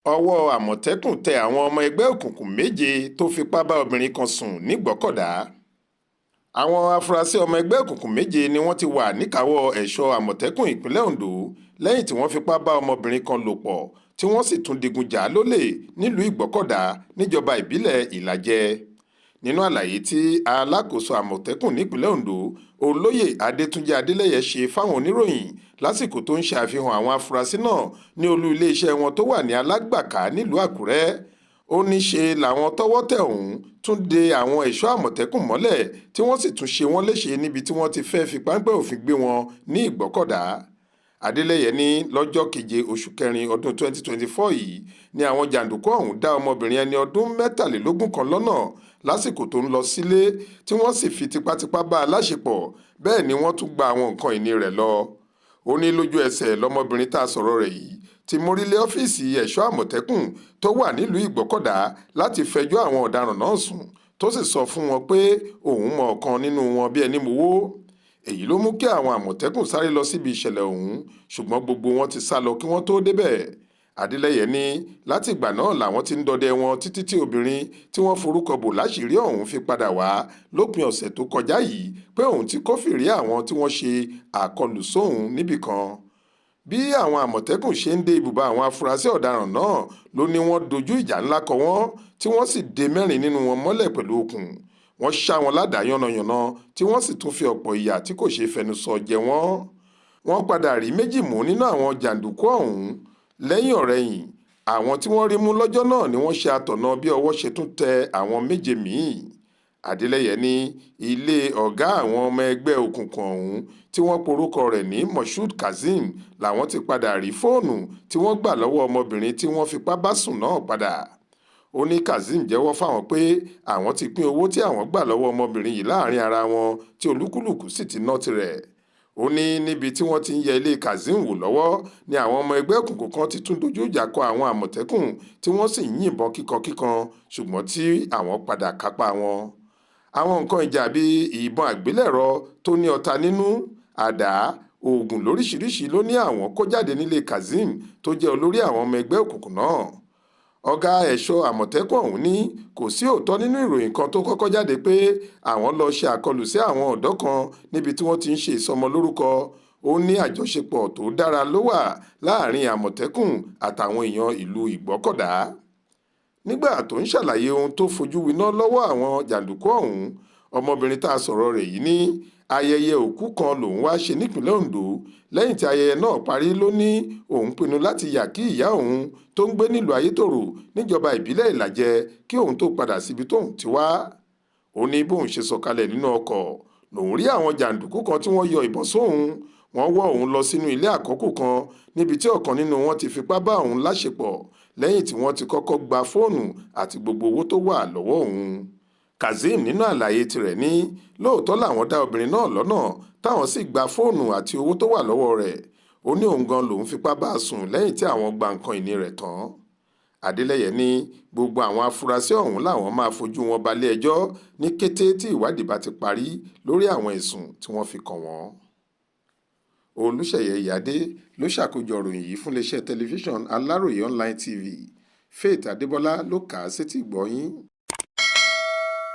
ọwọ́ àmọ̀tẹ́kùn tẹ àwọn ọmọ ẹgbẹ́ òkùnkùn méje tó fipá bá obìnrin kan sùn nìgbọ́kọ̀dá. àwọn afurasí ọmọ ẹgbẹ́ òkùnkùn méje ni wọ́n ti wà níkàáwọ́ ẹ̀ṣọ́ àmọ̀tẹ́kùn ìpínlẹ̀ Ondo lẹ́yìn tí wọ́n fipá bá ọmọbìnrin kan lò pọ̀ tí wọ́n sì tún digun jà á lólè nílùú ìgbọ́kọ̀dá níjọba ìbílẹ̀ ìlàjẹ. nínú àlàyé tí alákòóso àmọ̀tẹ́kùn nípínlẹ̀ Ondo olóyè Adétúnjì Adélẹ́yẹ ṣe fáwọn oníròyìn lásìkò tó ń ṣe àfihàn àwọn afurasí náà ní olú iléeṣẹ́ wọn tó wà ní Alágbàká nílùú Àkúrẹ́, ó ní ṣe làwọn tọ́wọ́ tẹ̀ ọ̀hún tún de àwọn ẹ̀ṣọ́ àmọ̀tẹ́kùn mọ́lẹ̀ tí wọ́n sì tún ṣe wọ́n léṣe níbi tí wọ́n ti fẹ́ fi páńpẹ́ òfin gbé wọn ní Ìgbọ́kọ̀dá. Adélẹ́yẹ ní lọ́jọ́ 7 oṣù kẹrin ọdún 2024 yìí ni àwọn jàǹdùkú ọ̀hún dá ọmọbìnrin ẹni ọdún 23 kan lọ́nà lásìkò tó ń lọ sílé tí wọ́n sì fi tipátipá bá a láṣepọ̀, bẹ́ẹ̀ ni wọ́n tún gba àwọn nǹkan ìní rẹ̀ lọ. ó ní lójú ẹsẹ̀ lọmọbìnrin tá a sọ̀rọ̀ rẹ̀ yìí ti mórí lé ọ́fíìsì ẹ̀ṣọ́ àmọ̀tẹ́kùn tó wà nílùú Ìgbọ́kọ̀dá láti fẹjọ́ àwọn ọ̀daràn náà sùn, tó sì sọ fún wọn pé òun mọ ọ̀kan nínú wọn bí ẹni mowó. èyí ló mú kí àwọn àmọ̀tẹ́kùn sáré lọ síbi ìṣẹ̀lẹ̀ ọ̀hún, ṣùgbọ́n gbogbo wọn ti sá lọ kí wọ́n tó débẹ̀. Adélẹ́yẹ ní láti ìgbà náà làwọn ti ń dọdẹ wọn títí tí obìnrin tí wọ́n forúkọ bò láṣìírí ọ̀hún fi padà wá lópin ọ̀sẹ̀ tó kọjá yìí pé òun ti kófìrí àwọn tí wọ́n ṣe àkọlù sóhun níbìkan. bí àwọn àmọ̀tẹ́kùn ṣe ń dé ibùba àwọn afurasí ọ̀daràn náà ló ní wọ́n dojú ìjà ńlá kọ wọ́n tí wọ́n sì dè mẹ́rin nínú wọn mọ́lẹ̀ pẹ̀lú okùn. wọ́n ṣá wọn ládàá yánnayànna tí wọ́n sì tún fi ọ̀pọ̀ ìyà tí kò ṣeé fẹnu sọ jẹ wọ́n. wọ́n padà rí méjì mú nínú àwọn jàǹdùkú ọ̀hún lẹ́yìn ọ̀rẹyìn. àwọn tí wọ́n rí mú lọ́jọ́ náà ni wọ́n ṣe àtọ̀nà bí ọwọ́ ṣe tún tẹ àwọn méje míì. Adélẹ́yẹ ní ilé ọ̀gá àwọn ọmọ ẹgbẹ́ òkùnkùn ọ̀hún tí wọ́n porúkọ rẹ̀ ní Moshood Kazeem làwọn ti padà rí fóònù tí wọ́n gbà lọ́wọ́ ọmọbìnrin tí wọ́n fipá bá sùn náà padà. ó ní Kazeem jẹ́wọ́ fáwọn pé àwọn ti pín owó tí àwọn gbà lọ́wọ́ ọmọbìnrin yìí láàrin ara wọn tí olúkúlùkù sì ti ná tirẹ̀. ó ní níbi tí wọ́n ti ń yẹ ilé Kazeem wò lọ́wọ́ ni àwọn ọmọ ẹgbẹ́ òkùnkùn kan ti tún dojú ìjà kọ àwọn àmọ̀tẹ́kùn tí wọ́n sì ń yìnbọn kíkankíkan, ṣùgbọ́n tí àwọn padà kápá wọn. àwọn nǹkan ìjà bíi ìbọn àgbélẹ̀rọ tó ní ọta nínú, àdá, oògùn lóríṣiríṣi ló ní àwọn kó jáde nílé Kazeem tó jẹ́ olórí àwọn ọmọ ẹgbẹ́ òkùnkùn náà. ọ̀gá ẹ̀ṣọ́ àmọ̀tẹ́kùn ọ̀hún ní kò sí òótọ́ nínú ìròyìn kan tó kọ́kọ́ jáde pé àwọn lọ ṣe àkọlù sí àwọn ọ̀dọ́ kan níbi tí wọ́n ti ń ṣe ìsọmọlórúkọ. ó ní àjọṣepọ̀ tó dára ló wà láàrin àmọ̀tẹ́kùn àtàwọn èèyàn ìlú Ìgbọ́kọ̀dá. nígbà tó ń ṣàlàyé ohun tó fojú winá lọ́wọ́ àwọn jàǹdùkú ọ̀hún, ọmọbìnrin tá a sọ̀rọ̀ rẹ̀ yìí ní ayẹyẹ òkú kan lòun wá ṣe nípínlẹ̀ Ondo. lẹ́yìn tí ayẹyẹ náà parí ló ní òun pinnu láti yà kí ìyá òun tó ń gbé nílùú Ayétòrò níjọba ìbílẹ̀ Ìlàjẹ kí òun tó padà síbi tóun ti wá. ó ní bóun ṣe sọ̀kalẹ̀ nínú ọkọ̀ lòun rí àwọn jàǹdùkú kan tí wọ́n yọ ìbọn sóhun. wọ́n wọ́ òun lọ sínú ilé àkọ́kù kan níbi tí ọ̀kan nínú wọn ti fipá bá òun láṣepọ̀ lẹ́yìn tí wọ́n ti kọ́kọ́ gba fóònù àti gbogbo owó tó wà lọ́wọ́ òun. Kazeem nínú àlàyé tirẹ̀ ní lóòótọ́ làwọn dá obìnrin náà lọ́nà táwọn sì gba fóònù àti owó tó wà lọ́wọ́ rẹ̀. ó ní òun gan lòun fipá bá a sùn lẹ́yìn tí àwọn gba nǹkan ìní rẹ̀ tán. Adélẹ́yẹ ní gbogbo àwọn afurasí ọ̀hún làwọn máa fojú wọn balẹ̀ ẹjọ́ ní kété tí ìwádìí bá ti parí lórí àwọn ẹ̀sùn tí wọ́n fi kàn wọ́n. Olúṣèyẹ Ìyádé ló ṣàkójọ ìròyìn yìí fún iléeṣẹ́ tẹlifíṣàn Aláròye online TV. Faith Adébọlá ló kà á sétí ìgbọ́ yín.